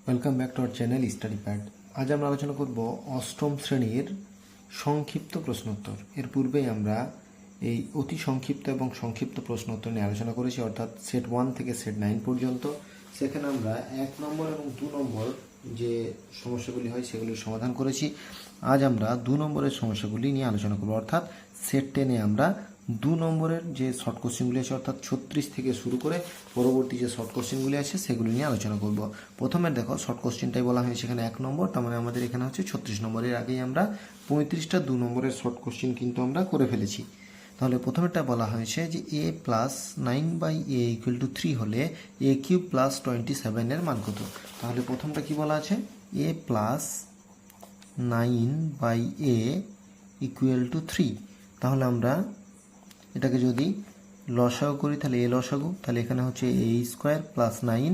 Welcome back to our channel study pad. আজ আমরা আলোচনা করব অষ্টম শ্রেণীর সংক্ষিপ্ত প্রশ্নোত্তর। এর পূর্বেই আমরা এই অতি সংক্ষিপ্ত এবং সংক্ষিপ্ত প্রশ্নোত্তর নিয়ে আলোচনা করেছি, অর্থাৎ সেট 1 থেকে সেট 9 পর্যন্ত। সেখানে আমরা 1 নম্বর এবং 2 নম্বর যে সমস্যাগুলি হয় সেগুলির সমাধান করেছি। আজ আমরা 2 নম্বরের সমস্যাগুলি নিয়ে আলোচনা করব, অর্থাৎ সেট 10-এ আমরা 2 নম্বরের যে শর্ট কোশ্চেনগুলি আছে, অর্থাৎ 36 থেকে শুরু করে পরবর্তী যে শর্ট কোশ্চেনগুলি আছে সেগুলি নিয়ে আলোচনা করব। প্রথমে দেখো, শর্ট কোশ্চেনটাই বলা হয়েছে এখানে 1 নম্বর, তার মানে আমাদের এখানে হচ্ছে 36 নম্বরের আগেই আমরা 35টা 2 নম্বরের শর্ট কোশ্চেন কিন্তু আমরা করে ফেলেছি। তাহলে প্রথমেরটা বলা হয়েছে যে a plus 9/a equal to 3 হলে a কিউব প্লাস 27 এর মান কত। তাহলে প্রথমটা কি বলা আছে, a plus 9/a equal to 3। তাহলে আমরা এটাকে যদি লসাগু করি তাহলে a লসাগু, তাহলে এখানে হচ্ছে a square plus 9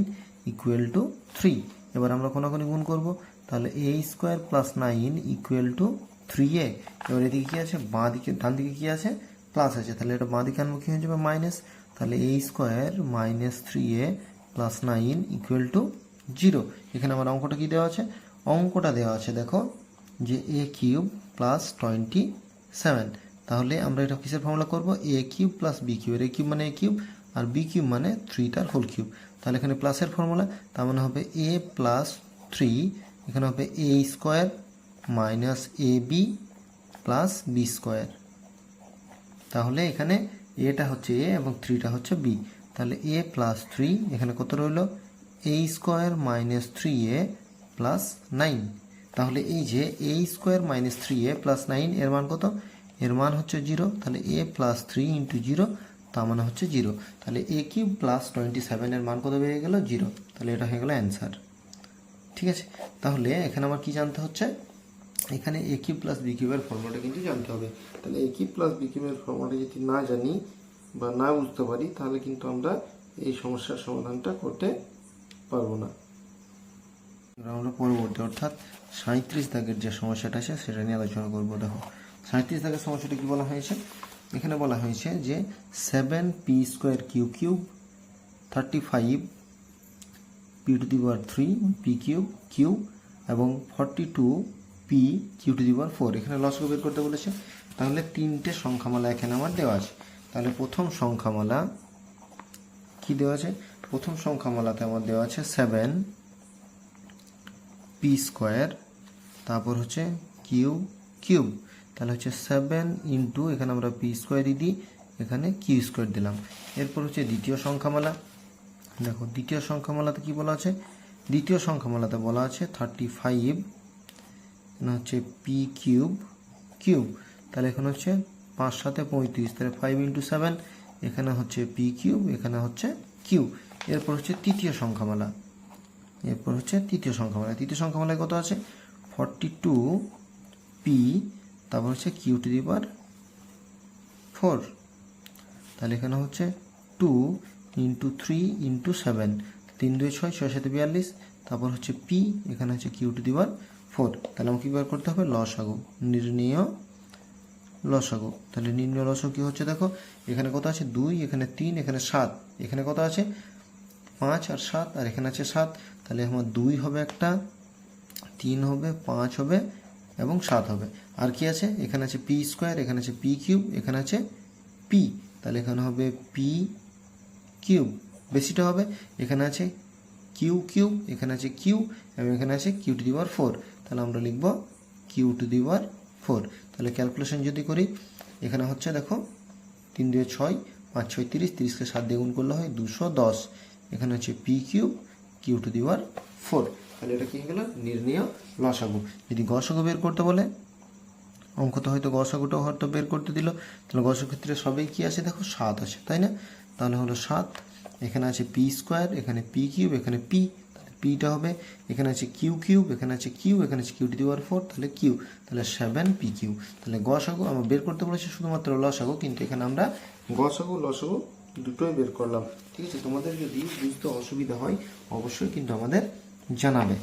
equal to 3। এবার আমরা কোনাকুনি গুণ করব, তাহলে a square plus 9 equal to 3a। এবার এদিকে কি আছে, বাঁ দিকে ডান দিকে কি আছে, প্লাস আছে, তাহলে এটা বাঁ দিকে আনবো কি হয়ে যাবে মাইনাস। তাহলে a square minus 3a plus 9 equal to 0। এখানে আমার অঙ্কটা কি দেওয়া আছে, অঙ্কটা দেওয়া আছে দেখো যে a কিউব প্লাস 27। তাহলে আমরা এটা কিসের ফর্মুলা করব, a cube plus b cube. a cube মানে a কিউব আর b কিউব মানে 3টার হোল কিউব। তাহলে এখানে প্লাসের ফর্মুলা, তার মানে হবে a প্লাস 3, এখানে হবে a square minus ab plus b square. তাহলে এখানে এটা হচ্ছে a এবং 3টা হচ্ছে b। তাহলে a প্লাস 3 এখানে কত রইল, a square minus 3a plus 9। তাহলে এই যে a square minus 3a plus 9 এর মান কত, এর মান হচ্ছে 0। তাহলে a প্লাস 3 ইন্টু 0, তার মানে হচ্ছে 0। তাহলে a কিউব প্লাস 27 এর মান কত বেরিয়ে গেল, 0। তাহলে এটা হয়ে গেল অ্যান্সার। ঠিক আছে, তাহলে এখানে আমার কি জানতে হচ্ছে, এখানে a কিউব প্লাস b কিউবের ফর্মুলাটা কিন্তু জানতে হবে। তাহলে a কিউব প্লাস b কিউবের ফর্মুলাটা যদি না জানি বা না বুঝতে পারি তাহলে কিন্তু আমরা এই সমস্যার সমাধানটা করতে পারবো না। আমরা পরবর্তী অর্থাৎ 37 দাগের যে সমস্যাটা আছে সেটা নিয়ে আলোচনা করবো। দেখো 37 দাগের সমস্যাটা কি বলা হয়েছে, এখানে বলা হয়েছে যে 7p square q cube 35 p to the power 3 p cube cube এবং 42p Q to the power 4 এখানে লসগু বের করতে বলেছে। তাহলে তিনটে সংখ্যামালা এখানে আমার দেওয়া আছে। তাহলে প্রথম সংখ্যামালা কি দেওয়া আছে, প্রথম সংখ্যামালাতে আমার দেওয়া আছে 7p স্কোয়ার, তারপর হচ্ছে কিউব কিউব। তাহলে হচ্ছে 7 ইন্টু এখানে আমরা পি স্কোয়ারই দিই, এখানে কিউ স্কোয়ার দিলাম। এরপর হচ্ছে দ্বিতীয় সংখ্যামালা। দেখো দ্বিতীয় সংখ্যামালাতে কি বলা আছে, দ্বিতীয় সংখ্যামালাতে বলা আছে 35 এখানে হচ্ছে পি কিউব কিউব। তাহলে এখানে হচ্ছে 5 7 35, তাহলে 5 ইন্টু 7, এখানে হচ্ছে পি কিউব, এখানে হচ্ছে কিউ। এরপর হচ্ছে তৃতীয় সংখ্যামালা, এরপর হচ্ছে তৃতীয় সংখ্যামালা। তৃতীয় সংখ্যামালায় কত আছে, 42p, তারপর হচ্ছে কিউ টু দি পাওয়ার 4। তাহলে এখানে হচ্ছে 2 ইন্টু 3 ইন্টু 7, 3 2 6, 6 7 42, তারপর হচ্ছে পি, এখানে হচ্ছে কিউ টু দি পাওয়ার 4। তাহলে আমাকে কি বার করতে হবে, লসাগু, নির্ণেয় লসাগু। তাহলে নির্ণেয় লসাগু কি হচ্ছে, দেখো এখানে কত আছে 2, এখানে 3, এখানে 7, এখানে কত আছে 5 আর 7, আর এখানে আছে 7। তাহলে আমার 2 হবে একটা, 3 হবে, 5 হবে এবং 7 হবে। আর কি আছে, এখানে আছে পি স্কোয়ার, এখানে আছে পি কিউব, এখানে আছে পি। তাহলে এখানে হবে পি কিউব, বেশিটা হবে, এখানে আছে কিউ কিউব, এখানে আছে কিউ এবং এখানে আছে কিউ টু দি পাওয়ার 4। তাহলে আমরা লিখব কিউ টু দি পাওয়ার 4। তাহলে ক্যালকুলেশন যদি করি, এখানে হচ্ছে দেখো 3 2 6, 5 6 30, 30কে 7 দিয়ে গুণ করলে হয় 210। এখানে হচ্ছে P cube Q to the power 4। তাহলে এটা কি হয়ে গেল, নির্ণেয় লসাগু। যদি গসাগু বের করতে বলে, অঙ্ক তো হয়তো গসাগুটাও হয়তো বের করতে দিল, তাহলে গসাগু ক্ষেত্রে সবই কি আছে, দেখো 7 আছে, তাই না। তাহলে হলো 7, এখানে আছে পি স্কোয়ার, এখানে পি কিউব, এখানে পি, তাহলে পিটা হবে, এখানে আছে কিউ কিউব, এখানে আছে কিউ, এখানে আছে কিউ টু দি পাওয়ার 4, তাহলে কিউ, তাহলে 7p কিউ। তাহলে গসাগু আমরা বের করতে বলেছি শুধুমাত্র লসাগু, কিন্তু এখানে আমরা গসাগু লসাগু দুটোই বের করলাম। ঠিক আছে, তোমাদের যদি বুঝতে অসুবিধা হয় অবশ্যই কিন্তু আমাদের জানাবে।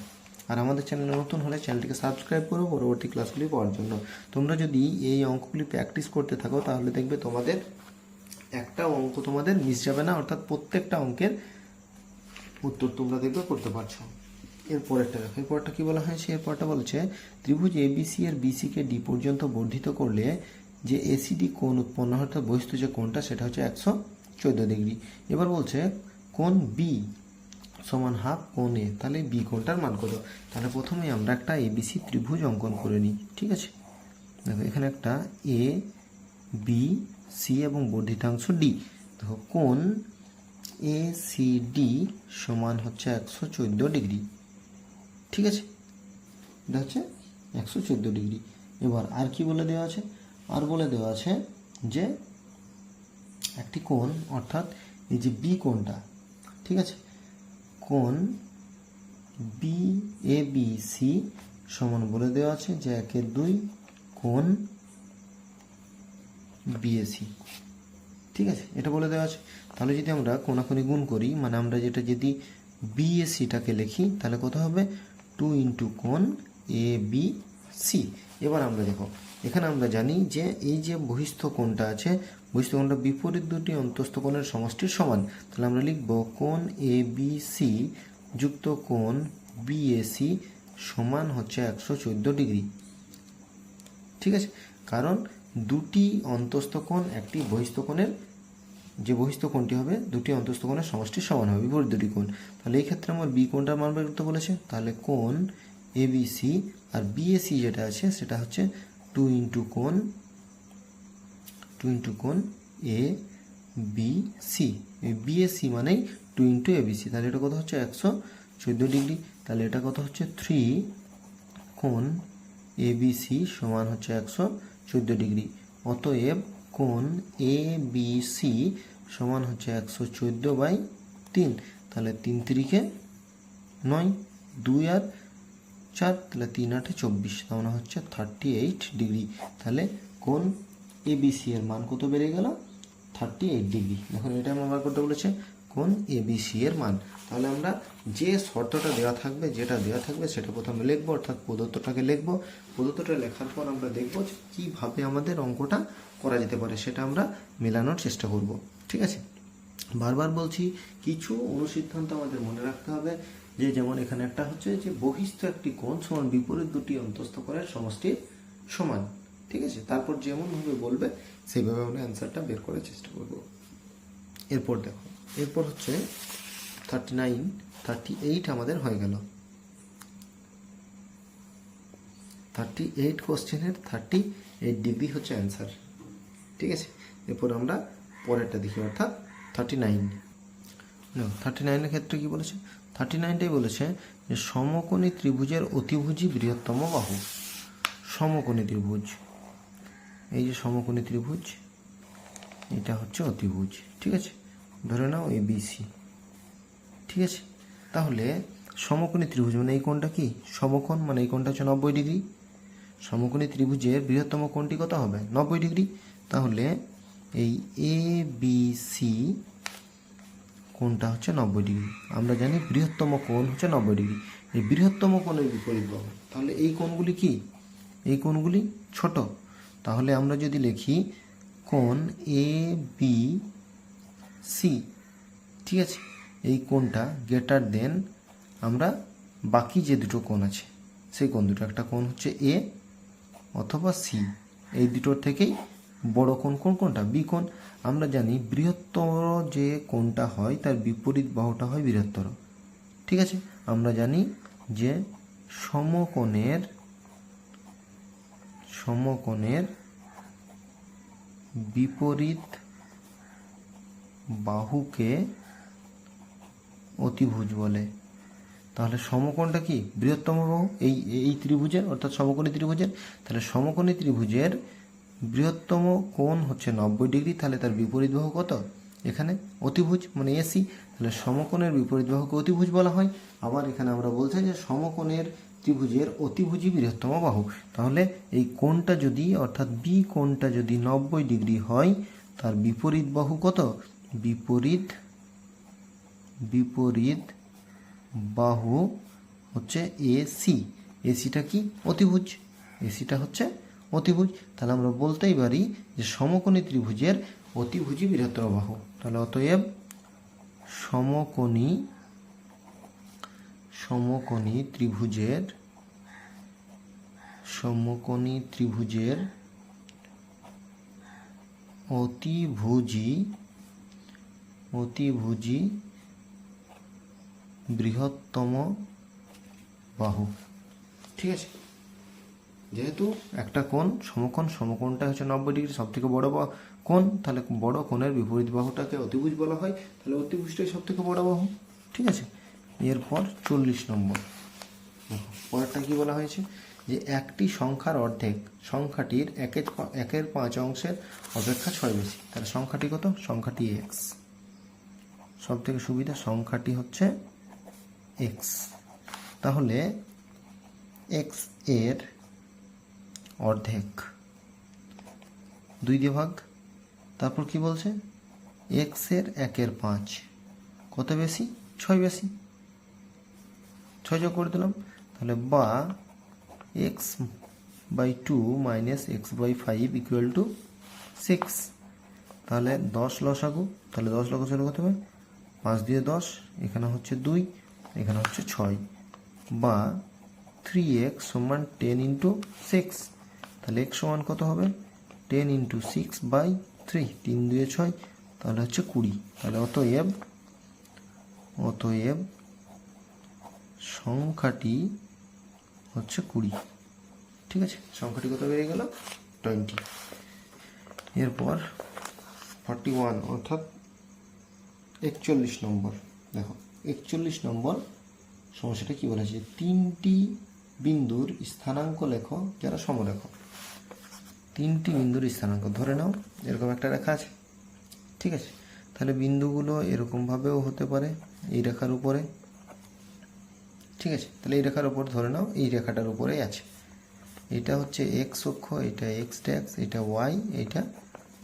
আর আমাদের চ্যানেলে নতুন হলে চ্যানেলটিকে সাবস্ক্রাইব করো পরবর্তী ক্লাসগুলি পাওয়ার জন্য। তোমরা যদি এই অঙ্কগুলি প্র্যাকটিস করতে থাকো তাহলে দেখবে তোমাদের একটা অঙ্ক তোমাদের মিস যাবে না, অর্থাৎ প্রত্যেকটা অঙ্কের উত্তর তোমরা দেখবে করতে পারছো। এরপরেরটা দেখো, এরপরটা কি বলা হয়েছে? এরপরটা বলছে ত্রিভুজ এবিসি এর বিসি কে ডি পর্যন্ত বর্ধিত করলে যে এসিডি কোণ উৎপন্ন হয়, অর্থাৎ বহিস্থ যে কোণটা সেটা হচ্ছে 114 ডিগ্রি। এবার বলছে কোণ বি সমান হাফ কোণ এ, তাহলে বি কোণটার মান কত? তাহলে প্রথমে আমরা একটা এবিসি ত্রিভুজ অঙ্কন করে নিই, ঠিক আছে? দেখো এখানে একটা এ বি সি এবং বর্ধিতাংশ ডি। দেখো কোণ এ সি ডি সমান হচ্ছে 114 ডিগ্রি, ঠিক আছে? এটা হচ্ছে 114 ডিগ্রি। এবার আর কি বলে দেওয়া আছে? আর বলে দেওয়া আছে যে একটি কোণ, অর্থাৎ এই যে বি কোণটা, ঠিক আছে, কোণ বি এ বি সি সমান বলে দেওয়া আছে যে 1/2 কোণ বিএসি, ঠিক আছে? এটা বলে দেওয়া আছে। তাহলে যদি আমরা কোণাকুণি গুণ করি, মানে আমরা যেটা যদি বিএসিটাকে লিখি তাহলে কত হবে? 2 ইন্টু কোণ এ বি সি। এবার আমরা দেখো এখানে আমরা জানি যে এই যে বহিস্থ কোণটা আছে, বহিস্থ কোণটা বিপরীত দুটি অন্তস্থ কোণের সমষ্টির সমান। তাহলে আমরা লিখব কোণ এ বি সি যুক্ত কোণ বিএসি সমান হচ্ছে 114 ডিগ্রি, ঠিক আছে? কারণ দুটি অন্তস্থ কোণ একটি বহিস্থ কোণের, যে বহিস্থ কোণটি হবে দুটি অন্তস্থ কোণের সমষ্টির সমান হবে, বিপরীত দুটি কোণ। তাহলে এই ক্ষেত্রে আমার বি কোণটার মান বের করতে বলেছে। তাহলে কোণ এবিসি আর বিএসি যেটা আছে সেটা হচ্ছে 2 ইন্টু কোণ এ বি সি। এই বিএসি মানেই 2 ইন্টু এবিসি। তাহলে এটা কত হচ্ছে? 114 ডিগ্রি। তাহলে এটা কত হচ্ছে? 3 কোণ এবিসি সমান হচ্ছে 114 ডিগ্রি। অতএব কোণ এ বি সি সমান হচ্ছে 114/3। তাহলে 3 3 9, 2 আর 4, তাহলে 3 8 24, তাহলে হচ্ছে 38 ডিগ্রি। তাহলে কোণ এবিসি এর মান কত বেড়ে গেল? 38 ডিগ্রি। এখন এটা আমরা বার করতে বলেছে কোণ এবিসি এর মান। তাহলে আমরা যে শর্তটা দেওয়া থাকবে, যেটা দেওয়া থাকবে সেটা প্রথমে লিখবো, অর্থাৎ প্রদত্তটাকে লিখবো। প্রদত্তটা লেখার পর আমরা দেখবো কিভাবে আমাদের অঙ্কটা করা যেতে পারে, সেটা আমরা মেলানোর চেষ্টা করব, ঠিক আছে? বারবার বলছি কিছু অনুসিদ্ধান্ত আমাদের মনে রাখতে হবে, যে যেমন এখানে একটা হচ্ছে যে বহিস্থ একটি কোণ সমান বিপরীত দুটি অন্তস্থ কোণের সমষ্টির সমান, ঠিক আছে? তারপর যেমনভাবে বলবে সেইভাবে আমরা অ্যান্সারটা বের করার চেষ্টা করব। এরপর দেখো, এরপর হচ্ছে 39, 38 আমাদের হয়ে গেল। 38 কোশ্চেনের 38 ডিগ্রি হচ্ছে অ্যান্সার, ঠিক আছে? এরপর আমরা পরেরটা দেখি, অর্থাৎ 39। 39 এর ক্ষেত্রে কি বলেছে? 39টাই বলেছে যে সমকোণী ত্রিভুজের অতিভুজই বৃহত্তম বাহু। সমকোণী ত্রিভুজ, এই যে সমকোণী ত্রিভুজ, এটা হচ্ছে অতিভুজ, ঠিক আছে? ধরে নাও এবিসি, ঠিক আছে? তাহলে সমকোণী ত্রিভুজ মানে এই কোণটা কি? সমকোণ, মানে এই কোণটা হচ্ছে 90 ডিগ্রি। সমকোণী ত্রিভুজের বৃহত্তম কোণটি কত হবে? 90 ডিগ্রি। তাহলে এই এ বি সি কোণটা হচ্ছে 90 ডিগ্রি। আমরা জানি বৃহত্তম কোণ হচ্ছে 90 ডিগ্রি। এই বৃহত্তম কোণের বিপরীত বাহু, তাহলে এই কোণগুলি কি? এই কোণগুলি ছোট। তাহলে আমরা যদি লিখি কোণ এ বি সি, ঠিক আছে, এই কোণটা গ্রেটার দেন আমরা বাকি যে দুটো কোণ আছে সেই কোণ দুটো, একটা কোণ হচ্ছে এ অথবা সি, এই দুটোর থেকেই বড় কোণ কোনটা? বি কোণ। আমরা জানি বৃহত্তর যে কোণটা হয় তার বিপরীত বাহুটা হয় বৃহত্তর, ঠিক আছে? আমরা জানি যে সমকোণের বিপরীত বাহুকে অতিভুজ বলে। তাহলে সমকোণটা কি? বৃহত্তম বাহু এই ত্রিভুজের, অর্থাৎ সমকোণী ত্রিভুজের। তাহলে সমকোণী ত্রিভুজের বৃহত্তম কোণ হচ্ছে 90 ডিগ্রি। তাহলে তার বিপরীত বাহু কত? এখানে অতিভুজ, মানে এসি। তাহলে সমকোণের বিপরীত বাহুকে অতিভুজ বলা হয়। আবার এখানে আমরা বলছি যে সমকোণের ত্রিভুজের অতিভুজই বৃহত্তম বাহু। তাহলে এই কোণটা যদি, অর্থাৎ বি কোণটা যদি 90 ডিগ্রি হয়, তার বিপরীত বাহু কত? বিপরীত বাহু হচ্ছে এসি। এসিটা কি? অতিভুজ। এসিটা হচ্ছে অতিভুজ। তাহলে আমরা বলতেই পারি যে সমকোণী ত্রিভুজের অতিভুজই বৃহত্তর বাহু। তাহলে অতএব সমকোণী ত্রিভুজের অতিভুজি বৃহত্তম বাহু। ঠিক আছে, যেহেতু একটা কোণ সমকোণটা হচ্ছে 90 ডিগ্রি, সব থেকে বড় কোণ, তাহলে বড় কোণের বিপরীত বাহুটাকে অতিভুজ বলা হয়, তাহলে অতিভুজটাই সব থেকে বড় বাহু। ঠিক আছে, এরপর 40 নম্বর পরেরটা কি বলা হয়েছে, যে একটি সংখ্যার অর্ধেক সংখ্যাটির 1/5 অংশের অপেক্ষা 6 বেশি। তাহলে সংখ্যাটি কত? সংখ্যাটি x। সব থেকে সুবিধা, সংখ্যাটি হচ্ছে x। তাহলে x এর অর্ধেক 2 দিয়ে ভাগ, তারপর কি বলছে, x এর 1/5 কত বেশি? 6 বেশি, 6 যোগ করে দিলাম। তাহলে বা x/2 minus x/5 equal to 6। তাহলে 10 লসাগু, তাহলে 10 লসাগু কত হবে? 5 দিয়ে 10, এখানে হচ্ছে 2, এখানে হচ্ছে 6, বা 3x সমান 10 ইন্টু 6। তাহলে x সমান কত হবে? 10 ইন্টু 6/3, 3 2 6, তাহলে হচ্ছে 20। তাহলে অতএব সংখ্যাটি হচ্ছে 20। ঠিক আছে, সংখ্যাটি কত বেরিয়ে গেল? 20। এরপর 41 অর্থাৎ 41 নম্বর। দেখো 41 নম্বর সমস্যাটা কি বলেছে, 3টি বিন্দুর স্থানাঙ্ক লেখো যারা সমরেখ। 3টি বিন্দুর স্থানাঙ্ক ধরে নাও এরকম একটা রেখা আছে। ঠিক আছে, তাহলে বিন্দুগুলো এরকমভাবেও হতে পারে এই রেখার উপরে। ঠিক আছে, তাহলে এই রেখার উপর ধরে নাও এই রেখাটার উপরেই আছে। এটা হচ্ছে x অক্ষ, এটা x ড্যাক্স, এটা y, এটা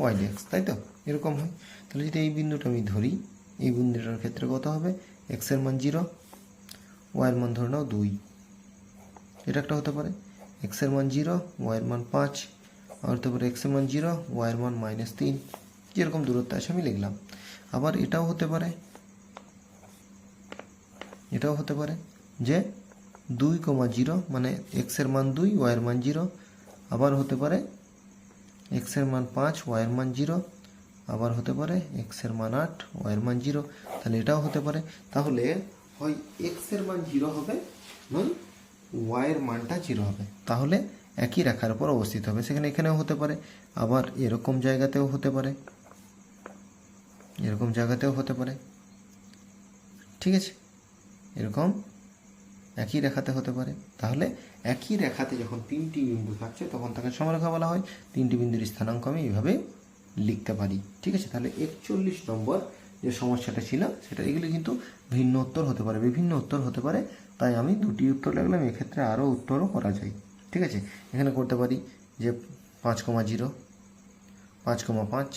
y ড্যাক্স, তাই তো? এরকম হয়। তাহলে যদি এই বিন্দুটা আমি ধরি, এই বিন্দুটার ক্ষেত্রে কত হবে? x এর মান 0, y এর মান ধরে নাও 2। এটা একটা হতে পারে x এর মান 0, y এর মান 5, আর হতে পারে x এর মান 0, y এর মান -3। যেরকম দূরত্ব আছে আমি লিখলাম। আবার এটাও হতে পারে যে 2,0 মানে x এর মান 2, y এর মান 0। আবার হতে পারে x এর মান 5, y এর মান 0। আবার হতে পারে x এর মান 8, y এর মান 0। তাহলে এটাও হতে পারে। তাহলে হয় x এর মান 0 হবে, নয় y এর মানটা 0 হবে। তাহলে একই রেখার উপর অবস্থিত হবে। সেখানে এখানেও হতে পারে, আবার এরকম জায়গাতেও হতে পারে, এরকম জায়গাতেও হতে পারে। ঠিক আছে, এরকম একই রেখাতে হতে পারে। তাহলে একই রেখাতে যখন 3টি বিন্দু থাকছে তখন তাকে সমরেখা বলা হয়। 3টি বিন্দুর স্থানাঙ্ক আমি এইভাবে লিখতে পারি। ঠিক আছে, তাহলে 41 নম্বর যে সমস্যাটা ছিল সেটা, এগুলি কিন্তু ভিন্ন উত্তর হতে পারে, বিভিন্ন উত্তর হতে পারে, তাই আমি 2টি উত্তর লিখলাম। এক্ষেত্রে আরও উত্তরও করা যায়। ঠিক আছে, এখানে করতে পারি যে 5,0, 5,5,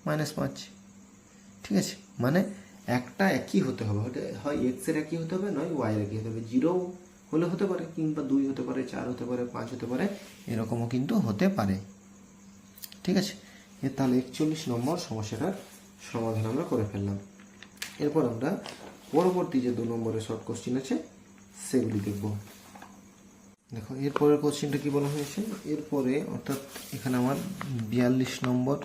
5,-5। ঠিক আছে, মানে একটা একই হতে হবে, হয় এক্স এর একই হতে হবে, নয় ওয়াই এর একই হতে হবে। 0 হলে হতে পারে, কিংবা 2 হতে পারে, 4 হতে পারে, 5 হতে পারে, এরকমও কিন্তু হতে পারে। ঠিক আছে, তাহলে 41 নম্বর সমস্যাটার সমাধান আমরা করে ফেললাম। এরপর আমরা পরবর্তী যে 2 নম্বরের শর্ট কোশ্চিন আছে সেগুলি দেখব। দেখো এরপরের কোশ্চিনটা কি বলা হয়েছে, এরপরে অর্থাৎ এখানে আমার 42 নম্বর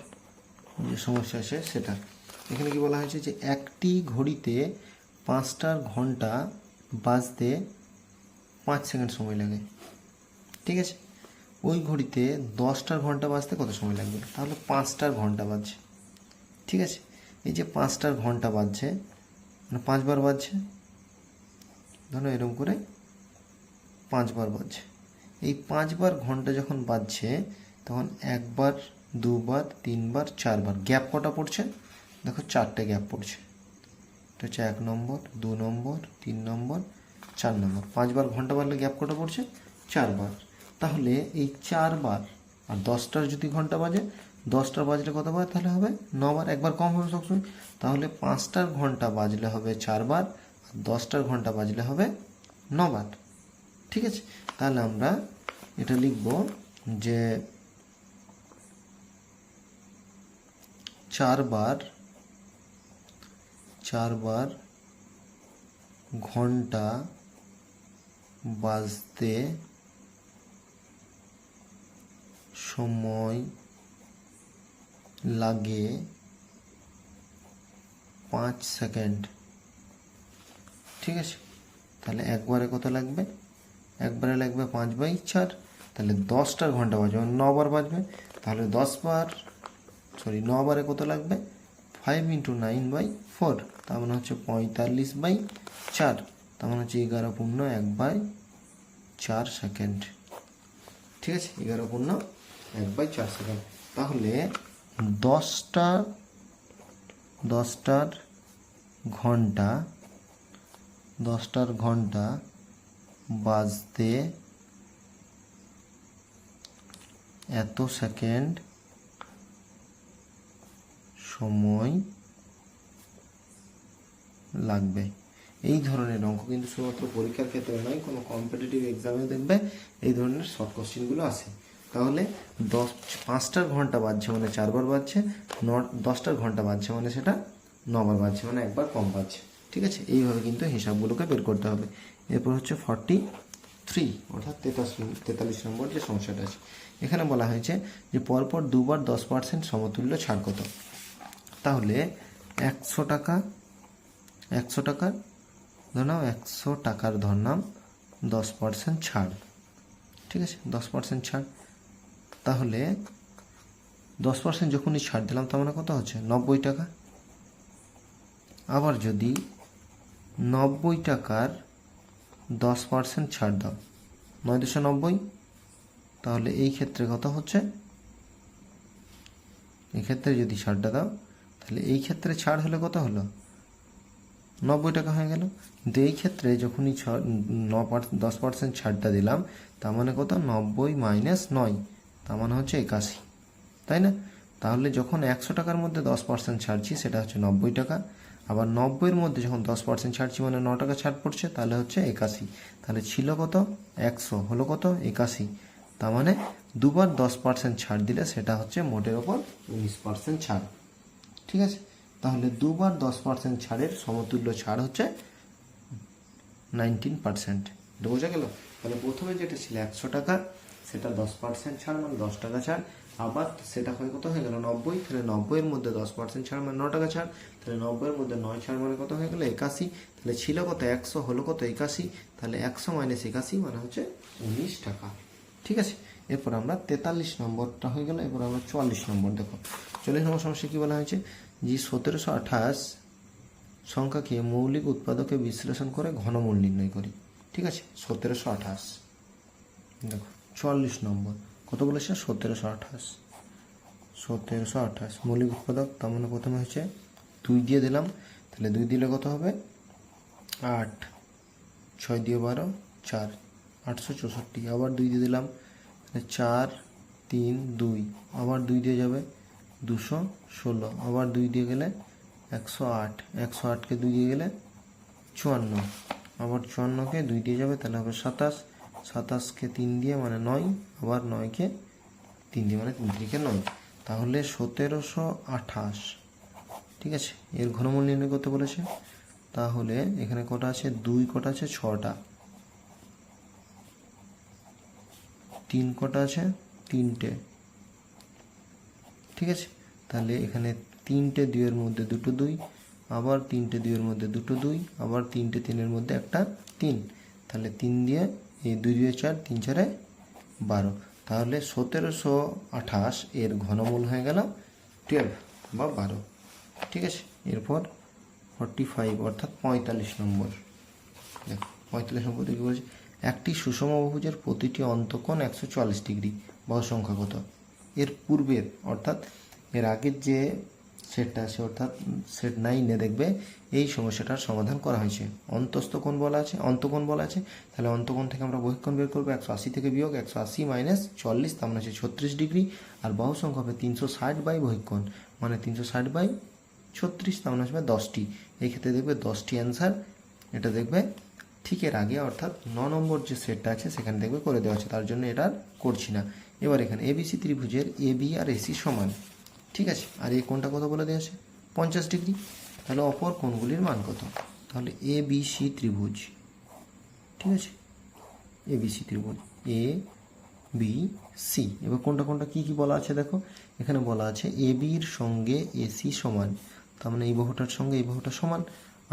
যে সমস্যা আছে সেটা। এখানে কি বলা হয়েছে, যে একটি ঘড়িতে 5টার ঘন্টা বাজতে 5 সেকেন্ড সময় লাগে। ঠিক আছে, ওই ঘড়িতে 10টার ঘন্টা বাজতে কত সময় লাগবে? তাহলে 5টার ঘন্টা বাজছে। ঠিক আছে, এই যে 5টার ঘন্টা বাজছে, মানে 5 বার বাজছে, ধরো এরকম করে 5 বার বাজছে। এই 5 বার ঘন্টা যখন বাজছে তখন 1 বার, 2 বার, 3 বার, 4 বার গ্যাপ কটা পড়ছে? দেখো 4টে গ্যাপ পড়ছে। এটা হচ্ছে 1 নম্বর, 2 নম্বর, 3 নম্বর, 4 নম্বর। 5 বার ঘন্টা বাজলে গ্যাপ কটা পড়ছে? 4 বার। তাহলে এই 4 বার, আর 10টার যদি ঘন্টা বাজে, 10টার বাজলে কত বার? তাহলে হবে 9 বার, একবার কম হবে সবসময়। তাহলে 5টার ঘন্টা বাজলে হবে 4 বার, আর 10টার ঘন্টা বাজলে হবে 9 বার। ঠিক আছে, তাহলে আমরা এটা লিখব যে 4 বার ঘন্টা বাজতে সময় লাগে 5 সেকেন্ড। ঠিক আছে, তাহলে একবারে কত লাগবে? একবারে লাগবে 5/4, তাহলে 10টার ঘন্টা বাজবে, 9 বার বাজবে, তাহলে 9 বারে কত লাগবে? 5 × 9/4, তার মানে হচ্ছে 45/4, তার মানে হচ্ছে 11 পূর্ণ 1/4 সেকেন্ড। ঠিক আছে, 11 পূর্ণ 1/4 সেকেন্ড। তাহলে 10টার ঘন্টা বাজতে এত সেকেন্ড সময় লাগবে। এই ধরনের অঙ্ক কিন্তু শুধুমাত্র পরীক্ষার ক্ষেত্রে নয়, কোনো কম্পিটিটিভ এক্সামেও দেখবে এই ধরনের শর্ট কোশ্চেনগুলো আসে। তাহলে 5টার ঘন্টা বাজছে মানে 4 বার বাজছে, 10টার ঘন্টা বাজছে মানে সেটা 9 বার বাজছে, মানে একবার কম বাজছে। ঠিক আছে, এইভাবে কিন্তু হিসাবগুলোকে বের করতে হবে। এরপর হচ্ছে 43 অর্থাৎ 43 নম্বর যে সমস্যাটা আছে, এখানে বলা হয়েছে যে পরপর দুবার 10% সমতুল্য ছাড় কত। তাহলে 100 টাকার ধরলাম 10% ছাড়। ঠিক আছে, 10% ছাড়, তাহলে 10% যখনই ছাড় দিলাম তার মানে কত হচ্ছে? 90 টাকা। আবার যদি 90 টাকার 10% ছাড় দাও, 9×90, তাহলে এই ক্ষেত্রে কত হচ্ছে? এই ক্ষেত্রে যদি ছাড়টা দাও, তাহলে এই ক্ষেত্রে ছাড় হলে কত হলো? 90 টাকা হয়ে গেল। কিন্তু এই ক্ষেত্রে যখনই 10% ছাড়টা দিলাম, তার মানে কত? 90 - 9, তার মানে হচ্ছে 81, তাই না? তাহলে যখন 100 টাকার মধ্যে 10% ছাড়ছি সেটা হচ্ছে 90 টাকা, আবার 90-এর মধ্যে যখন 10% ছাড়ছি মানে 9 টাকা ছাড় পড়ছে, তাহলে হচ্ছে 81। তাহলে ছিল কত? 100, হলো কত? 81। তার মানে দুবার 10% ছাড় দিলে সেটা হচ্ছে মোটের ওপর 19% ছাড়। ঠিক আছে, তাহলে দুবার 10% ছাড়ের সমতুল্য ছাড় হচ্ছে 19%। এটা বোঝা গেল? তাহলে প্রথমে যেটা ছিল 100 টাকা, সেটা 10% ছাড় মানে 10 টাকা ছাড়, আবার সেটা কত হয়ে গেল? 90। তাহলে 90-এর মধ্যে 10% ছাড় মানে 9 টাকা ছাড়, তাহলে 90-এর মধ্যে 9 ছাড় মানে কত হয়ে গেল? 81। তাহলে ছিল কত? 100, হলো কত? 81। তাহলে 100 - 81 মানে হচ্ছে 19 টাকা। ঠিক আছে, এরপর আমরা 43 নম্বরটা হয়ে গেল। এরপর আমরা 44 নম্বর দেখো। 44 নম্বর সমস্যা কি বলা হয়েছে? যে 1728 সংখ্যাকে মৌলিক উৎপাদকে বিশ্লেষণ করে ঘনমূল নির্ণয় করি। ঠিক আছে, 1728 দেখো। 44 নম্বর কত বলেছে? 1728 মৌলিক উৎপাদক, তার মানে প্রথমে হচ্ছে 2 দিয়ে দিলাম, তাহলে 2 দিলে কত হবে? 8, 6 দিয়ে 12, 4, 864। আবার 2 দিয়ে দিলাম, 4, 3, 2, আবার 2 দিয়ে যাবে 216, আবার 2 দিয়ে গেলে 108, 108কে 2 দিয়ে গেলে 54, আবার 54কে 2 দিয়ে যাবে তাহলে হবে 27, 27কে 3 দিয়ে মানে 9, আবার 9কে 3 দিয়ে মানে 3 3 9। তাহলে 1728। ঠিক আছে, এর ঘনমূল নির্ণয় করতে বলেছে। তাহলে এখানে কটা আছে? 2 কটা আছে? 6টা। 3 কটা আছে? 3টে। ঠিক আছে, তাহলে এখানে 3টে 2-এর মধ্যে 2টো 2, আবার 3টে 2-এর মধ্যে 2টো 2, আবার 3টে 3-এর মধ্যে একটা 3, তাহলে 3 দিয়ে এই 2 2 4, 3 4 12। তাহলে 1728 এর ঘনমূল হয়ে গেল 12 বা 12। ঠিক আছে, এরপর 45 অর্থাৎ 45 নম্বর দেখো। 45 নম্বর কি বলছে? একটি সুষম বহুভুজের প্রতিটি অন্তঃকোণ 140 ডিগ্রি, বাহু সংখ্যা কত? এর পূর্বের অর্থাৎ এর আগের যে সেটটা আছে অর্থাৎ সেট 9-এ দেখবে এই সমস্যাটার সমাধান করা হয়েছে। অন্তঃকোণ বলা আছে, তাহলে অন্তঃকোণ থেকে আমরা বহিঃকোণ বের করবো। 180 থেকে বিয়োগ 180 - 40, তার মানে হচ্ছে 36 ডিগ্রি। আর বাহু সংখ্যা হবে 360 বাই বহিঃকোণ মানে 360 বাই 36, তার মানে আসবে 10টি। এই ক্ষেত্রে দেখবে 10টি অ্যান্সার। এটা দেখবে ঠিক এর আগে অর্থাৎ 9 নম্বর যে সেটটা আছে সেখানে দেখবে করে দেওয়া আছে, তার জন্য এটা আর করছি না। এবার এখানে এবিসি ত্রিভুজের এবি আর এসি সমান। ঠিক আছে, আর এই কোণটা কত বলে দেওয়া আছে? 50 ডিগ্রি। তাহলে অপর কোণগুলির মান কত? তাহলে এ বি সি ত্রিভুজ, ঠিক আছে, এ বি সি ত্রিভুজ এ বি সি। এবার কোনটা কোনটা কি কি বলা আছে দেখো, এখানে বলা আছে এ বির সঙ্গে এসি সমান, তার মানে এই বাহুটার সঙ্গে এই বাহুটা সমান।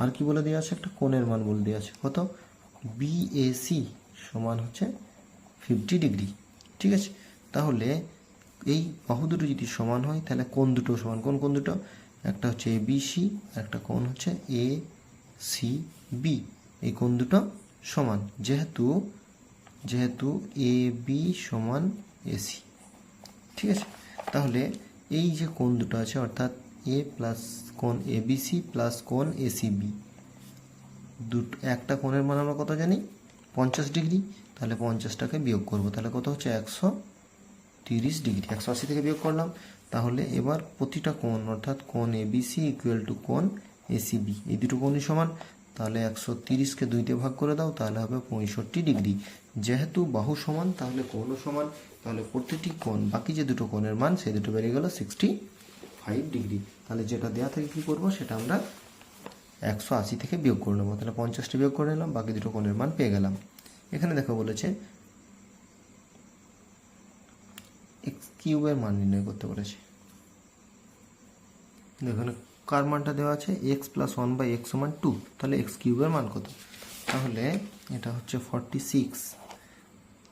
আর কি বলে দেওয়া আছে, একটা কোণের মান বলে দেওয়া আছে, কত, বিএসি সমান হচ্ছে 50 ডিগ্রি, ঠিক আছে। তাহলে এই বাহু দুটো যদি সমান হয় তাহলে কোণ দুটো সমান, কোন কোণ দুটো, একটা হচ্ছে এ বি সি আর একটা কোণ হচ্ছে এ সি বি, এই কোণ দুটো সমান, যেহেতু যেহেতু এ বি সমান এসি, ঠিক আছে। তাহলে এই যে কোণ দুটো আছে অর্থাৎ এ প্লাস কোণ এ বি সি প্লাস কোণ এ সি বি, দুটো একটা কোণের মান আমরা কত জানি, 50 ডিগ্রি। তাহলে 50টাকে বিয়োগ করব, তাহলে কত হচ্ছে 130 ডিগ্রি, 180 থেকে বিয়োগ করলাম। তাহলে এবার প্রতিটা কোণ অর্থাৎ কোণ A B C equal to কোণ এ সি বি, এই দুটো কোণই সমান। তাহলে 130কে 2 দিয়ে ভাগ করে দাও, তাহলে হবে 65 ডিগ্রি। যেহেতু বাহু সমান তাহলে কোণও সমান, তাহলে প্রতিটি কোণ, বাকি যে দুটো কোণের মান সেই দুটো বেরিয়ে গেল 65 ডিগ্রি। তাহলে যেটা দেওয়া থেকে কী করবো, সেটা আমরা 180 থেকে বিয়োগ করে নেবো, তাহলে 50টা বিয়োগ করে নিলাম, বাকি দুটো কোণের মান পেয়ে গেলাম। এখানে দেখো বলেছে এক্স কিউবের মান নির্ণয় করতে বলেছে। দেখুন কার মানটা দেওয়া আছে, এক্স প্লাস 1/x সমান 2, তাহলে এক্স কিউবের মান কত, তাহলে এটা হচ্ছে 46,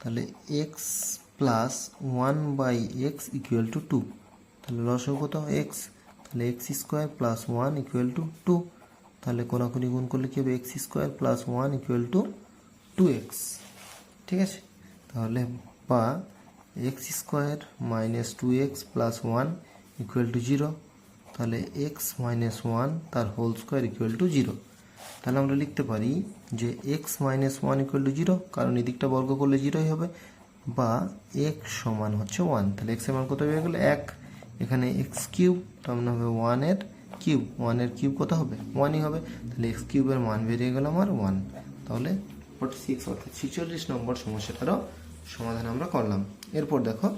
তাহলে x plus 1/x equal to 2, তাহলে লসাগু কত এক্স, তাহলে x square plus 1 equal to 2, তাহলে কোনাকুনি গুণ করলে কি হবে, x square plus 1 equal to 2x, ঠিক আছে। তাহলে বা x square minus 2x plus 1 equal to 0, তাহলে এক্স মাইনাস 1 তার হোল স্কোয়ার ইকুয়াল টু 0। তাহলে আমরা লিখতে পারি যে এক্স মাইনাস 1 ইকুয়াল টু 0, কারণ এদিকটা বর্গ করলে 0ই হবে, বা এক্স সমান হচ্ছে 1, তাহলে এক্সের মান কত হয়ে গেল 1, এখানে এক্স কিউব, তার মানে হবে 1 এর কিউব, 1 এর কিউব কত হবে 1ই হবে, তাহলে এক্স কিউবের মান বেরিয়ে গেল আমার 1। তাহলে 46 অর্থাৎ 46 নম্বর সমস্যাটারও সমাধান আমরা করলাম। এরপর দেখো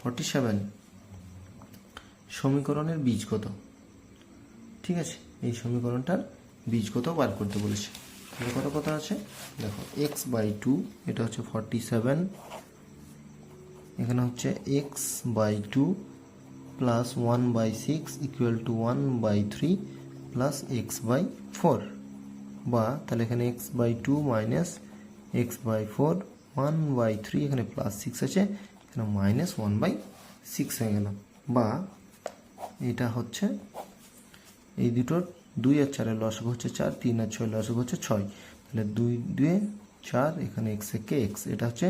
47, সমীকরণের বীজ কত, ঠিক আছে, এই সমীকরণটার বীজ কত বার করতে বলেছে। তাহলে কত কথা আছে দেখো, x/2 এটা হচ্ছে 47, এখানে হচ্ছে x/2 plus 1/6 equal to 1/3 plus x/4, বা তাহলে এখানে x/2 মাইনাস x/4 1/3, এখানে প্লাস 6 আছে, এখানে মাইনাস 1/6 হয়ে গেল, বা এটা হচ্ছে এই দুটোর 2 আর 4 লসাগু হচ্ছে 4, 3 আর 6 লসাগু হচ্ছে 6, তাহলে 2 2 4, এখানে x একে x, এটা হচ্ছে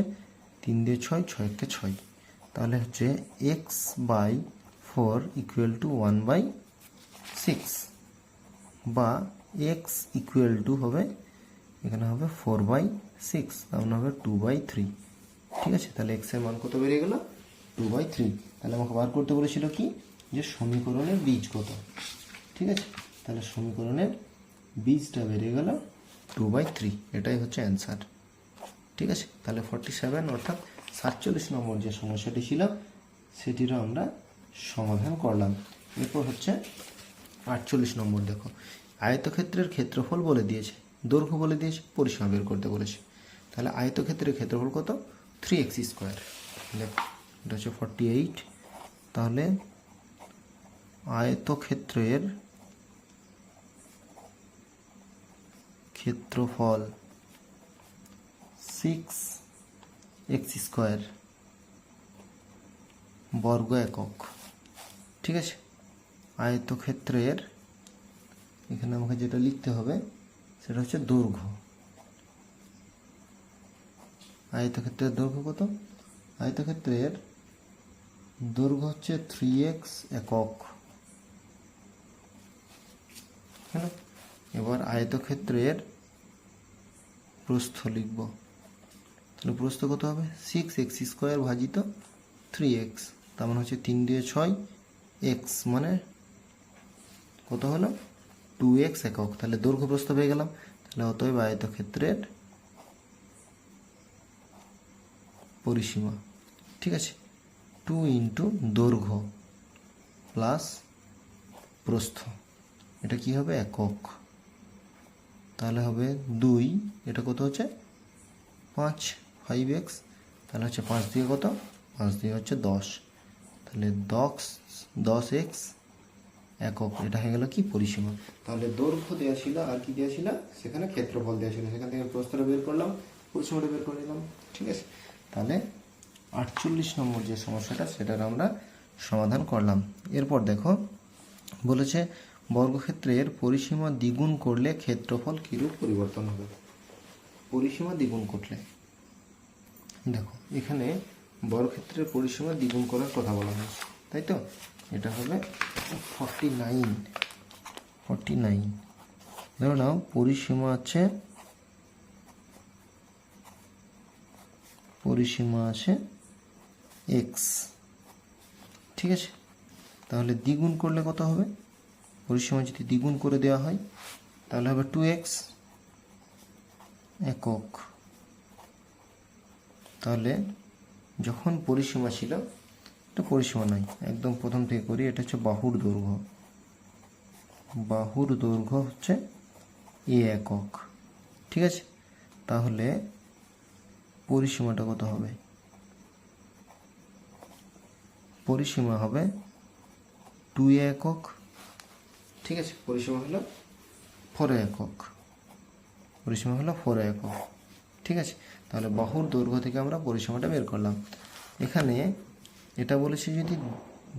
3 দিয়ে 6, 6 একে 6, তাহলে হচ্ছে x/4 ইকুয়াল টু 1/6, বা x ইকুয়াল টু হবে এখানে হবে 4/6, তার মানে হবে 2/3, ঠিক আছে। তাহলে x এর মান কত বেরিয়ে গেল 2/3। তাহলে আমাকে বার করতে বলেছিল কি, যে সমীকরণের বীজ কত, ঠিক আছে। তাহলে সমীকরণের বীজটা বেরিয়ে গেল 2/3, এটাই হচ্ছে অ্যান্সার, ঠিক আছে। তাহলে 47 অর্থাৎ 47 নম্বর যে সমস্যাটি ছিল সেটিরও আমরা সমাধান করলাম। এরপর হচ্ছে 48 নম্বর, দেখো আয়তক্ষেত্রের ক্ষেত্রফল বলে দিয়েছে, দৈর্ঘ্য বলে দিয়েছে, পরিসীমা বের করতে বলেছে। তাহলে আয়তক্ষেত্রের ক্ষেত্রফল কত, 3x², দেখো এটা হচ্ছে 48, তাহলে আয়তক্ষেত্রের ক্ষেত্রফল 6x² বর্গ একক, ঠিক আছে। আয়তক্ষেত্রের এখানে আমাকে যেটা লিখতে হবে সেটা হচ্ছে দৈর্ঘ্য, আয়তক্ষেত্রের দৈর্ঘ্য কত, আয়তক্ষেত্রের দৈর্ঘ্য হচ্ছে 3x একক, হ্যাঁ। এবার আয়তক্ষেত্রের প্রস্থ লিখব, তাহলে প্রস্থ কত হবে 6x² ভাজিত 3x, তার মানে হচ্ছে 3 দিয়ে 6, x মানে কত হলো 2x একক, তাহলে দৈর্ঘ্য প্রস্থ পেয়ে গেলাম। তাহলে অতএব আয়তক্ষেত্রের পরিসীমা, ঠিক আছে, 2 ইন্টু দৈর্ঘ্য প্লাস প্রস্থ, এটা কি হবে একক, তাহলে হবে 2, এটা কত হচ্ছে 5, 5x, তাহলে হচ্ছে 5 দিয়ে কত, 5 দিয়ে হচ্ছে 10, তাহলে 10x একক, এটা হয়ে গেল কি পরিসীমা। তাহলে দৈর্ঘ্য দেওয়া ছিল আর কি দেওয়া ছিল, সেখানে ক্ষেত্রফল দেওয়া ছিল, সেখান থেকে প্রস্থটা বের করলাম, পরিসীমাটা বের করে নিলাম। ঠিক আছে, তাহলে 48 নম্বর যে সমস্যাটা সেটার আমরা সমাধান করলাম। এরপর দেখো বলেছে বর্গক্ষেত্রের পরিসীমা দ্বিগুণ করলে ক্ষেত্রফল কিরূপ পরিবর্তন হবে। পরিসীমা দ্বিগুণ করলে দেখো এখানে বর্গক্ষেত্রের পরিসীমা দ্বিগুণ করার কথা বলা হয়েছে, তাই তো। এটা হবে 49। ধরো নাও পরিসীমা আছে x, ঠিক আছে। তাহলে দ্বিগুণ করলে কত হবে, পরিসীমা যদি দ্বিগুণ করে দেওয়া হয় তাহলে হবে 2x একক। তাহলে যখন পরিসীমা ছিল, এটা পরিসীমা নাই, একদম প্রথম থেকে করি, এটা হচ্ছে বাহুর দৈর্ঘ্য হচ্ছে a একক, ঠিক আছে। তাহলে পরিসীমাটা কত হবে, পরিসীমা হবে 2a একক, ঠিক আছে। পরিসীমা হলো 4a একক, ঠিক আছে। তাহলে বাহুর দৈর্ঘ্য থেকে আমরা পরিসীমাটা বের করলাম। এখানে এটা বলেছে যদি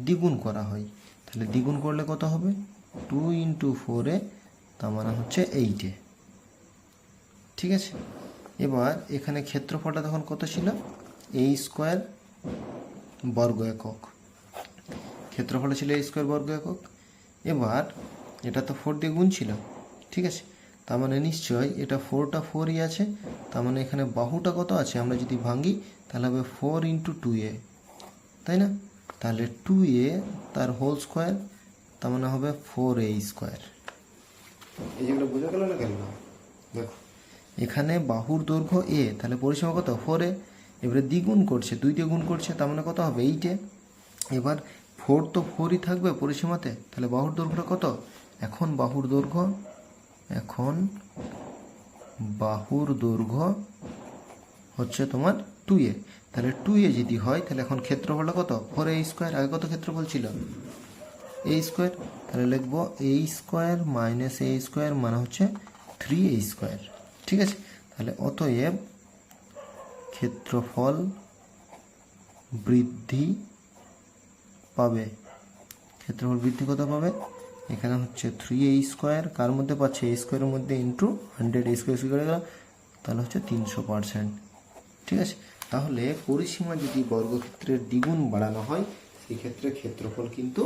দ্বিগুণ করা হয়, তাহলে দ্বিগুণ করলে কত হবে, 2 × 4a, তার মানে হচ্ছে 8a, ঠিক আছে। এবার এখানে ক্ষেত্রফলটা তখন কত ছিল, a² বর্গ একক, ক্ষেত্রফলটা ছিল a² বর্গ একক। এবার এটা তো 4 দিয়ে গুণ ছিল, ঠিক আছে। তার মানে নিশ্চয়ই এটা 4টা 4ই আছে, তার মানে এখানে বাহুটা কত আছে, আমরা যদি ভাঙি তাহলে হবে 4 × 2a, তাই না। তাহলে 2a তার হোল স্কোয়ার, তার মানে হবে 4a²। এই যেগুলো বোঝা গেল না, কেন না, দেখো এখানে বাহুর দৈর্ঘ্য a, তাহলে পরিসীমা কত 4a, এবারে দ্বিগুণ করছে, 2 দিয়ে গুণ করছে, তার মানে কত হবে 8a। এবার 4 তো 4ই থাকবে পরিসীমাতে, তাহলে বাহুর দৈর্ঘ্যটা কত, এখন বাহুর দৈর্ঘ্য হচ্ছে তোমার 2a, তাহলে 2a যদি হয় তাহলে এখন ক্ষেত্রফলটা কত, 4a², আগে কত ক্ষেত্রফল ছিল a², তাহলে লিখবো a² - a² মানে হচ্ছে 3a², ঠিক আছে। তাহলে অতএব ক্ষেত্রফল বৃদ্ধি পাবে, ক্ষেত্রফল বৃদ্ধি কত পাবে, এখানে হচ্ছে 3a², কার মধ্যে পাচ্ছে, a² এর মধ্যে ইন্টু 100, a² করে গেল, তাহলে হচ্ছে 300%, ঠিক আছে। তাহলে পরিসীমা যদি বর্গক্ষেত্রের দ্বিগুণ বাড়ানো হয়, সেই ক্ষেত্রে ক্ষেত্রফল কিন্তু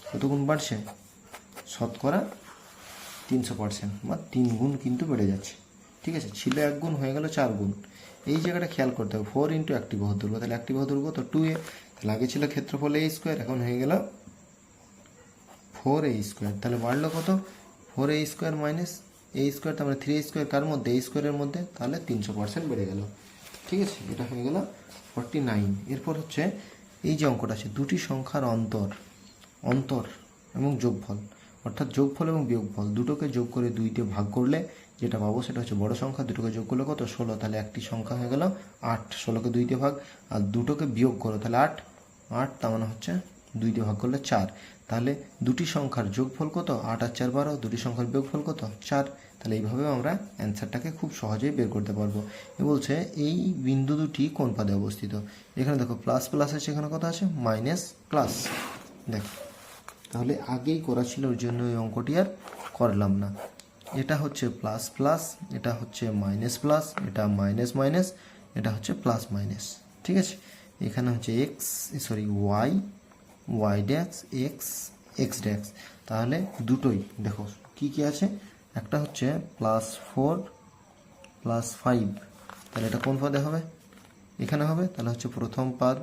কত গুণ বাড়ছে, শতকরা 300% বা 3 গুণ কিন্তু বেড়ে যাচ্ছে, ঠিক আছে। ছিল 1 গুণ, হয়ে গেল 4 গুণ। এই জায়গাটা খেয়াল করতে হবে, 4 × একটি বাহুর দৈর্ঘ্য, তাহলে একটি বাহুর দৈর্ঘ্য তো 2a, তাহলে আগে ছিল ক্ষেত্রফল a², এখন হয়ে গেল 4a², তাহলে বাড়লো কত, 4a² - a², তার মানে 3a², কার মধ্যে, a² এর মধ্যে, তাহলে 300% বেড়ে গেল, ঠিক আছে। এটা হয়ে গেল 49। এরপর হচ্ছে এই যে অঙ্কটা আছে, দুটি সংখ্যার অন্তর এবং যোগফল, অর্থাৎ যোগফল এবং বিয়োগফল দুটোকে যোগ করে 2 দিয়ে ভাগ করলে যেটা পাবো সেটা হচ্ছে বড় সংখ্যা, দুটোকে যোগ করলে কত 16, তাহলে একটি সংখ্যা হয়ে গেল 8, 16কে 2 দিয়ে ভাগ, আর দুটোকে বিয়োগ করো তাহলে 8, তার মানে হচ্ছে 2 দিয়ে ভাগ করলে 4, তাহলে দুটি সংখ্যার যোগফল কত, 8 আর 4 12, দুটি সংখ্যার বিয়োগফল কত 4। তাহলে এইভাবে আমরা অ্যান্সারটাকে খুব সহজেই বের করতে পারবো। এ বলছে এই বিন্দু দুটি কোন পাদে অবস্থিত, এখানে দেখো প্লাস প্লাস আছে, এখানে কত আছে মাইনাস প্লাস, দেখো তাহলে আগেই করা ছিল, ওর জন্য এই অঙ্কটি আর করলাম না। এটা হচ্ছে প্লাস প্লাস, এটা হচ্ছে মাইনাস প্লাস, এটা মাইনাস মাইনাস, এটা হচ্ছে প্লাস মাইনাস, ঠিক আছে। এখানে হচ্ছে ওয়াই ড্যাক্স এক্স ড্যাক্স, তাহলে দুটোই দেখো কি কি আছে, একটা হচ্ছে +4 +5, তাহলে এটা কোন পদে হবে, এখানে হবে, তাহলে হচ্ছে প্রথম পদ,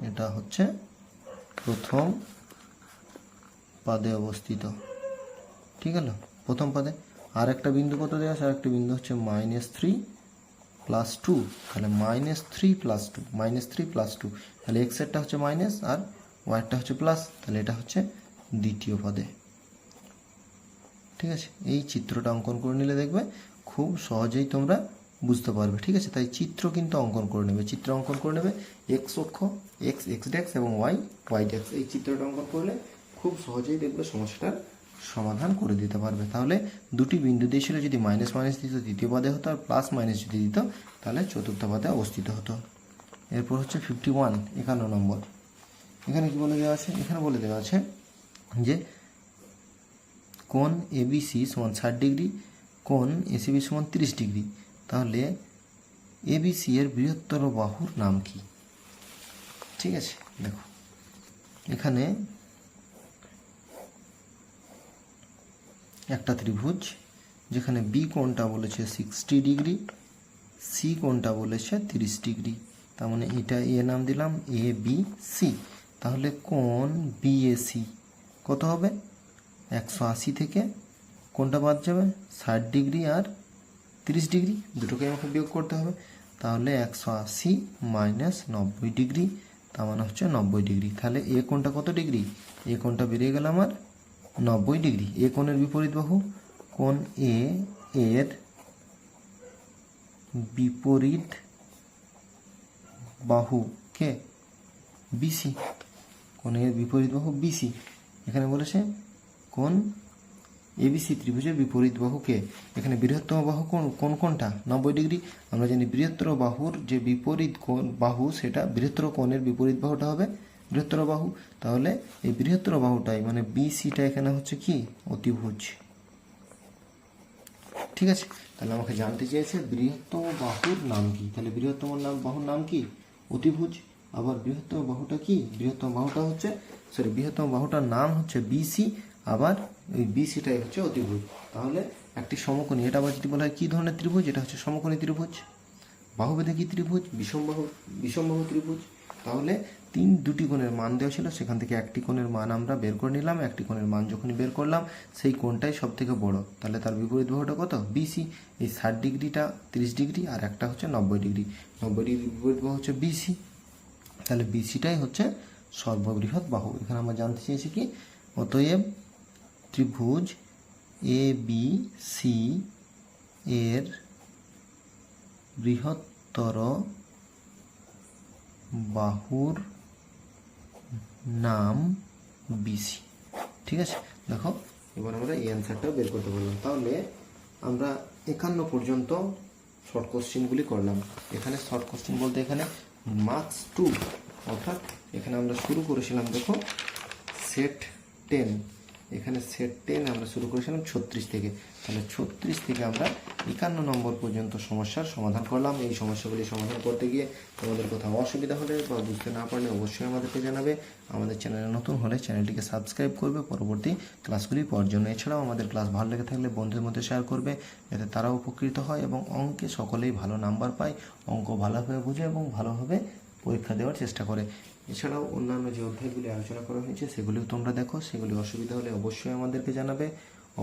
এটা হচ্ছে প্রথম পদে অবস্থিত, ঠিক হলো প্রথম পদে। আর একটা বিন্দু কত দেওয়া আছে, আর একটা বিন্দু হচ্ছে -3 + 2, তাহলে -3 + 2, -3 + 2, তাহলে এক্স এরটা হচ্ছে মাইনাস আর ওয়াইটা হচ্ছে প্লাস, তাহলে এটা হচ্ছে দ্বিতীয় পদে, ঠিক আছে, এই চিত্রটা অঙ্কন করে নিলে দেখবে খুব সহজেই তোমরা বুঝতে পারবে। ঠিক আছে, তাই চিত্র কিন্তু অঙ্কন করে নেবে, চিত্র অঙ্কন করে নেবে, এক্স অক্ষ এক্স এক্স ড্যাক্স এবং ওয়াই ওয়াই ড্যাক্স, এই চিত্রটা অঙ্কন করলে খুব সহজেই দেখবে সমস্যাটার সমাধান করে দিতে পারবে। তাহলে দুটি বিন্দু দিয়েছিল, যদি মাইনাস মাইনাস দিত তৃতীয় পদে হতো, আর প্লাস মাইনাস যদি দিত তাহলে চতুর্থ পদে অবস্থিত হতো। এরপর হচ্ছে 51 51 নম্বর। এখানে কি বলে দেওয়া আছে? এখানে বলে দেওয়া আছে যে কোণ এবিসি সমান 60 ডিগ্রি, কোণ এসিবি সমান 30 ডিগ্রি, তাহলে এবিসি এর বৃহত্তর বাহুর নাম কি? ঠিক আছে, দেখো এখানে একটা ত্রিভুজ, যেখানে বি কোণটা বলেছে 60 ডিগ্রি, সি কোণটা বলেছে 30 ডিগ্রি, তার মানে এটা এ নাম দিলাম, এ বি সি। তাহলে কোণ বিএসি কত হবে? 180 থেকে কোনটা বাদ যাবে? 60 ডিগ্রি আর 30 ডিগ্রি, দুটোকে আমাকে বিয়োগ করতে হবে। তাহলে 180 মাইনাস 90 ডিগ্রি, তার মানে হচ্ছে 90 ডিগ্রি। তাহলে এ কোণটা কত ডিগ্রি? এ কোণটা বেরিয়ে গেল আমার 90 ডিগ্রি। এ কোণের বিপরীত বাহু, কোণ এ এর বিপরীত বাহু কে? বিসি। কোণের বিপরীত বাহু বিসি। এখানে বলেছে কোণ এবিসি ত্রিভুজের বিপরীত বাহু কে? এখানে বৃহত্তম বাহু কোন কোনটা? 90 ডিগ্রি। আমরা জানি বৃহত্তর বাহুর যে বিপরীত কোণ বাহু, সেটা বৃহত্তর কোণের বিপরীত বাহুটা হবে বৃহত্তর বাহু। তাহলে এই বৃহত্তর বাহুটাই মানে বিসিটা এখানে হচ্ছে কি? অতিভুজ। ঠিক আছে, তাহলে আমাকে জানতে চেয়েছে বৃহত্তম বাহুর নাম কি। তাহলে বৃহত্তম বাহুর নাম কি? অতিভুজ। আবার বৃহত্তম বাহুটা কি? বৃহত্তম বাহুটা হচ্ছে বৃহত্তম বাহুটার নাম হচ্ছে বিসি, আবার ওই বিসিটাই হচ্ছে অতিভুজ। তাহলে একটি সমকোণী, এটা আবার যদি বলা হয় কি ধরনের ত্রিভুজ, এটা হচ্ছে সমকোণী ত্রিভুজ। বাহুভেদে কি ত্রিভুজ? বিষমবাহু ত্রিভুজ। তাহলে দুটি কোণের মান দেওয়া ছিল, সেখান থেকে একটি কোণের মান আমরা বের করে নিলাম। একটি কোণের মান যখনই বের করলাম, সেই কোণটাই সব থেকে বড়, তাহলে তার বিপরীত বাহুটা কত? বিসি। এই 60 ডিগ্রিটা 30 ডিগ্রি, আর একটা হচ্ছে 90 ডিগ্রি। 90 ডিগ্রির বিপরীত বাহু হচ্ছে বিসি, তাহলে বিসিটাই হচ্ছে সর্ববৃহৎ বাহু। এখানে আমরা জানতে চেয়েছি কি? অতএব ত্রিভুজ এ বি সি এর বৃহত্তর বাহুর নাম বিসি। ঠিক আছে, দেখো এবার আমরা এই অ্যান্সারটা বের করতে পারলাম। তাহলে আমরা 51 পর্যন্ত শর্ট কোশ্চেনগুলি করলাম। এখানে শর্ট কোশ্চেন বলতে এখানে মার্কস 2, অর্থাৎ এখানে আমরা শুরু করেছিলাম, দেখো সেট 10, এখানে সেট 10 আমরা শুরু করেছিলাম 36 থেকে। তাহলে 36 থেকে আমরা 51 নম্বর পর্যন্ত সমস্যার সমাধান করলাম। এই সমস্যাগুলি সমাধান করতে গিয়ে তোমাদের কোথাও অসুবিধা হলে বা বুঝতে না পারলে অবশ্যই আমাদেরকে জানাবে। আমাদের চ্যানেলে নতুন হলে চ্যানেলটিকে সাবস্ক্রাইব করবে পরবর্তী ক্লাসগুলি পাওয়ার জন্য। এছাড়াও আমাদের ক্লাস ভালো লেগে থাকলে বন্ধুদের মধ্যে শেয়ার করবে, যাতে তারাও উপকৃত হয় এবং অঙ্কে সকলেই ভালো নাম্বার পায়, অঙ্ক ভালোভাবে বুঝে এবং ভালোভাবে পরীক্ষা দেওয়ার চেষ্টা করে। এছাড়াও অন্যান্য যে অধ্যায়গুলি আলোচনা করা হয়েছে সেগুলিও তোমরা দেখো, সেগুলি অসুবিধা হলে অবশ্যই আমাদেরকে জানাবে।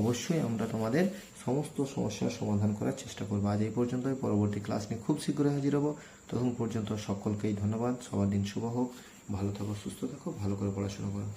অবশ্যই আমরা তোমাদের সমস্ত সমস্যার সমাধান করার চেষ্টা করবো। আজ এই পর্যন্তই, পরবর্তী ক্লাস নিয়ে খুব শীঘ্রই হাজির হব। ততক্ষণ পর্যন্ত সকলকেই ধন্যবাদ। সবার দিন শুভ হোক, ভালো থাকো, সুস্থ থাকো, ভালো করে পড়াশোনা করো।